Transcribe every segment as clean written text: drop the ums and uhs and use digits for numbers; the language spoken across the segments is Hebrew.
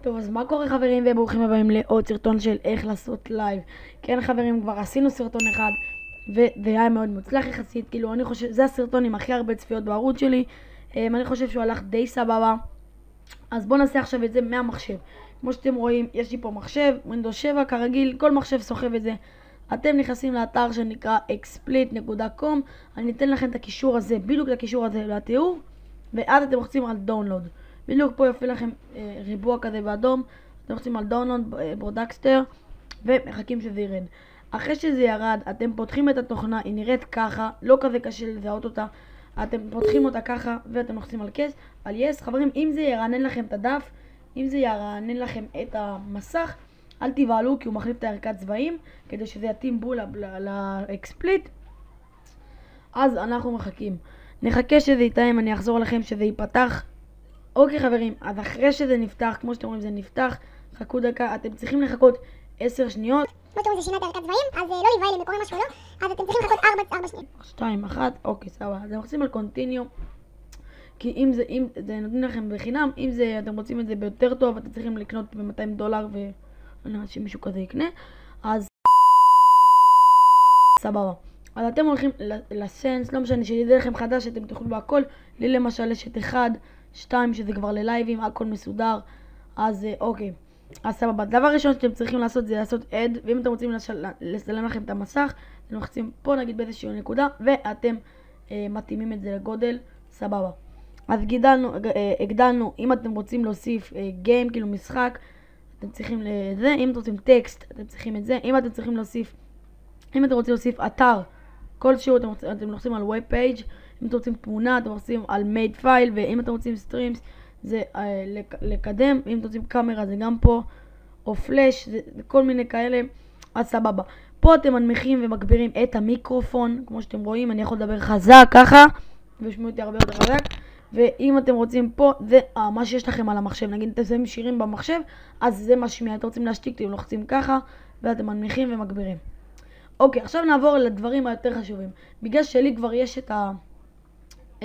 טוב, אז מה קורה חברים וברוכים הבאים לעוד סרטון של איך לעשות לייב. כן חברים, כבר עשינו סרטון אחד וזה היה מאוד מוצלח יחסית, כאילו אני חושב, זה הסרטון עם הכי הרבה צפיות בערוץ שלי. אני חושב שהוא הלך די סבבה. אז בואו נעשה עכשיו את זה מהמחשב. כמו שאתם רואים, יש לי פה מחשב, Windows 7 כרגיל, כל מחשב סוחב את זה. אתם נכנסים לאתר שנקרא xsplit.com, אני אתן לכם את הקישור הזה, בדיוק את הקישור הזה לתיאור, ואז אתם לוחצים על דאונלוד. בדיוק פה יופיע לכם ריבוע כזה באדום, אתם לוחצים על דאונלוד ברודקסטר ומחכים שזה ירד. אחרי שזה ירד, אתם פותחים את התוכנה, היא נראית ככה, לא כזה קשה לזהות אותה. אתם פותחים אותה ככה ואתם לוחצים על yes. חברים, אם זה ירענן לכם את הדף, אם זה ירענן לכם את המסך, אל תבעלו כי הוא מחליף את הערכת צבעים כדי שזה יתאים בול לאקספליט. אז אנחנו מחכים, נחכה שזה יתאם, אני אחזור לכם שזה ייפתח. אוקיי חברים, אז אחרי שזה נפתח, כמו שאתם רואים זה נפתח, חכו דקה, אתם צריכים לחכות 10 שניות. כמו שאתם רואים זה שינה את הערכת צבעים, אז לא להיבהל אם קורה משהו לא, אז אתם צריכים לחכות 4 שניות. 2, 1, אוקיי סבבה, אז אתם רוצים על קונטיניו, כי אם זה נותנים לכם בחינם, אם זה אתם רוצים את זה ביותר טוב, אתם צריכים לקנות ב$200 ואני יודעת שמישהו כזה יקנה, אז סבבה. אז אתם הולכים לסנס, לא משנה שידע לכם חדש, אתם תוכלו בהכל, לי למשל יש את 1, 2 שזה כבר ללייבים, הכל מסודר, אז אוקיי. אז סבבה, דבר ראשון שאתם צריכים לעשות זה לעשות add, ואם אתם רוצים לצלם לכם את המסך, אתם לוחצים פה נגיד באיזושהי נקודה, ואתם מתאימים את זה לגודל, סבבה. אז הגדלנו, אם אתם רוצים להוסיף גיים, כאילו משחק, אתם צריכים לזה, אם אתם רוצים טקסט, אתם צריכים את זה, אם אתם צריכים להוסיף, אם אתם רוצים להוסיף אתר, כלשהו אתם לוחצים על web page, אם אתם רוצים תמונה, אתם לוחצים על made file, ואם אתם רוצים streams, זה לקדם, ואם אתם רוצים קאמרה זה גם פה, או פלאש, זה כל מיני כאלה, אז סבבה. פה אתם מנמיכים ומגבירים את המיקרופון, כמו שאתם רואים, אני יכול לדבר חזק ככה, וישמעו אותי הרבה יותר חזק, ואם אתם רוצים פה, זה מה שיש לכם על המחשב, נגיד אתם שמים שירים במחשב, אז זה משמיע, אתם רוצים להשתיק, אתם לוחצים ככה, ואתם מנמיכים ומגבירים. אוקיי, עכשיו נעבור לדברים היותר חשובים. בגלל שלי כבר יש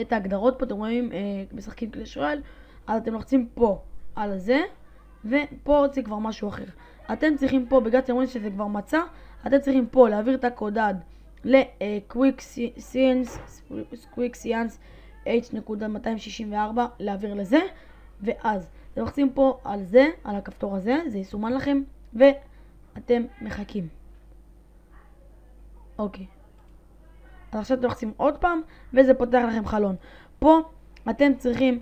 את ההגדרות פה, אתם רואים, משחקים קלאש רויאל, אז אתם לוחצים פה על זה, ופה זה כבר משהו אחר. אתם צריכים פה, בגלל שאתם רואים שזה כבר מצא, אתם צריכים פה להעביר את הקודד ל-Quick Science H.264, להעביר לזה, ואז אתם לוחצים פה על זה, על הכפתור הזה, זה יסומן לכם, ואתם מחכים. אוקיי. אז עכשיו אתם לוחצים עוד פעם, וזה פותח לכם חלון. פה אתם צריכים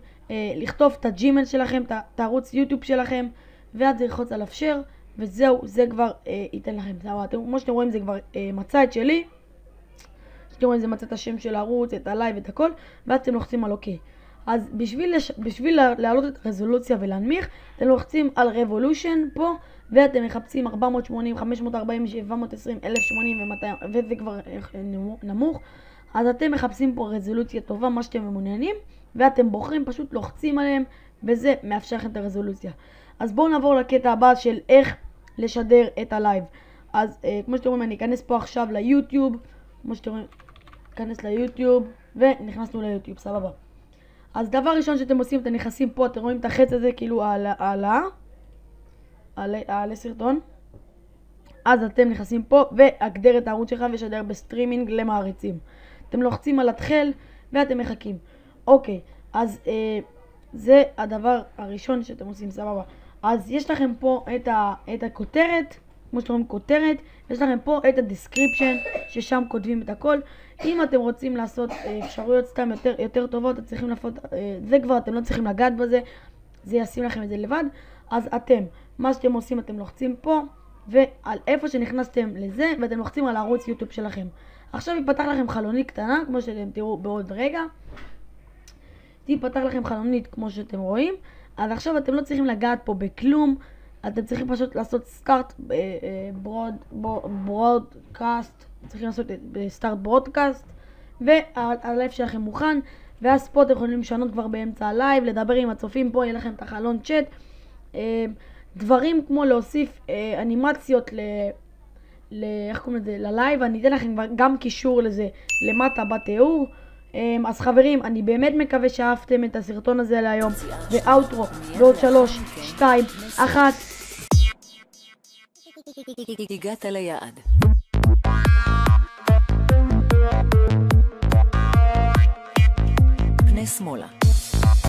לכתוב את הג'ימל שלכם, את הערוץ יוטיוב שלכם, ואז ללחוץ על אפשר, וזהו, זה כבר ייתן לכם. כמו שאתם רואים זה כבר מצא את שלי, שאתם רואים זה מצא את השם של הערוץ, את הלייב, את הכל, ואז אתם לוחצים על אוקיי. אז בשביל להעלות את הרזולוציה ולהנמיך, אתם לוחצים על רבולושן פה, ואתם מחפשים 480, 540, 720, 1080 ו200, וזה כבר נמוך. אז אתם מחפשים פה רזולוציה טובה, מה שאתם מעוניינים, ואתם בוחרים, פשוט לוחצים עליהם, וזה מאפשר לכם את הרזולוציה. אז בואו נעבור לקטע הבא של איך לשדר את הלייב. אז כמו שאתם רואים, אני אכנס פה עכשיו ליוטיוב, כמו שאתם רואים, אכנס ליוטיוב, ונכנסנו ליוטיוב, סבבה. אז דבר ראשון שאתם עושים, אתם נכנסים פה, אתם רואים את החץ הזה כאילו על הסרטון. אז אתם נכנסים פה, והגדר את הערוץ שלך ושדר בסטרימינג למעריצים. אתם לוחצים על התחל, ואתם מחכים. אוקיי, אז זה הדבר הראשון שאתם עושים, סבבה. אז יש לכם פה את הכותרת, כמו שאתם רואים כותרת, יש לכם פה את הדיסקריפשן, ששם כותבים את הכל. אם אתם רוצים לעשות אפשרויות סתם יותר טובות, אתם צריכים לעשות, זה כבר אתם לא צריכים לגעת בזה, זה ישים לכם את זה לבד. אז מה שאתם עושים, אתם לוחצים פה, ועל איפה שנכנסתם לזה, ואתם לוחצים על הערוץ יוטיוב שלכם. עכשיו יפתח לכם חלונית קטנה, כמו שאתם תראו בעוד רגע. תפתח לכם חלונית כמו שאתם רואים. אז עכשיו אתם לא צריכים לגעת פה בכלום. אתם צריכים פשוט לעשות סטארט ברודקאסט. צריכים לעשות סטארט ברודקאסט. והלייב שלכם מוכן. ואז פה אתם יכולים לשנות כבר באמצע הלייב. לדבר עם הצופים פה, יהיה לכם את החלון צ'אט. דברים כמו להוסיף אנימציות איך קוראים לזה? ללייב. אני אתן לכם גם קישור לזה למטה בתיאור. אז חברים, אני באמת מקווה שאהבתם את הסרטון הזה להיום, ואוטרו בעוד 3, 2, 1. הגעת ליעד.